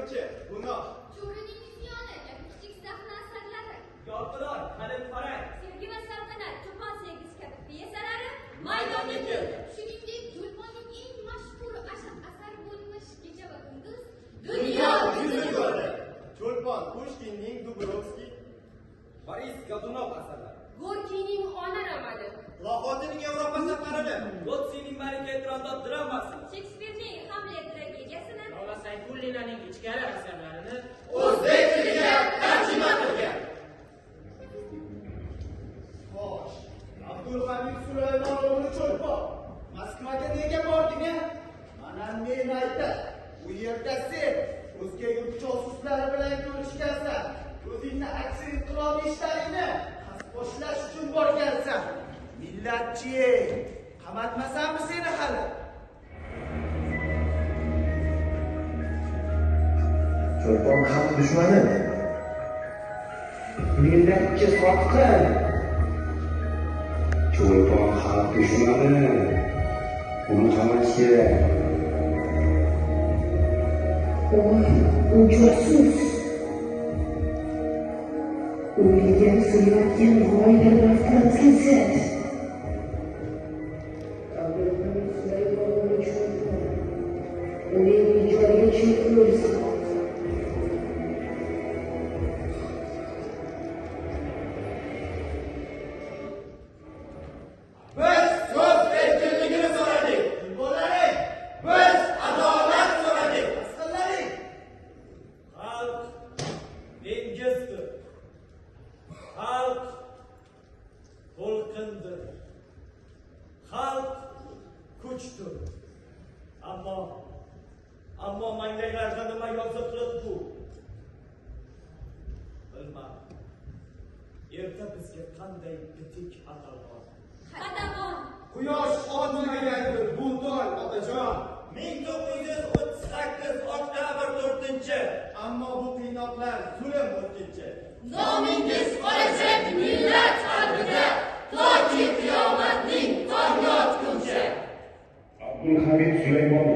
Türkçe, buna. Chuvrining isyoni, kichik sahna asarlari. Yodgor, Halit Farang. Sevgi va saltanat, Cho'pon sevgisi kabi pyesalari maydonga keldi. Shuningdek, Cho'lponning eng mashhur asari bo'lmish Kecha va kunduz dunyo yuzi ko'rdi. Cho'lpon Pushkinning Dubrovskiy. Boris Godunov asarlari. Gorkiyning ona romani. Plaxotining Yevropa safari. Lotsining Malika E'tiromdod dramasi. Shekspirning Hamlet tragediyasini. Lola Sayfullinaning ichkari asarlarini O'zbek tiliga tarjima qilgan. Xo'sh, Abdulhamid Sulaymonovni Cho'lpon Moskvaga nega bording-a? Mana men aytdim. U yerda sen o'zga yurt josuslari bilan ko'rishgansan. O'zingni aksi inqilobiy ishlaringni boshlash uchun borgansan. Millatchi, qamatmasanmi seni hali? Cho'lpon xalq dushmani. Millatga sotqin. Cho'lpon xalq dushmani. Uni qamash kerak. U josus. O'ylagan siyratgan g'oyalar fransizat. Abdulhamid Sulaymonovich Cho'lpon. Uning ijodiga cheklovsiz. Biz so'z erkinligini so'radik. Bo'laring. Biz adolat so'radik. Asqarlaring. Xalq dengizdir. Xalq to'lqindir. Xalq kuchdir. Ammo manglaylarda nima yoziqliq bu? Bilmadim. Erta bizga qanday bitik atalgan. Qadamon. Quyosh otmagandir bu tol otajon. 1938 oktyabr 4-chi. Ammo bu qiynoqlar zulm o'tkinchi. Nomingiz qolajak millat qalbida toki qiyomatning tong yotguncha. Abdulhamid Sulaymonov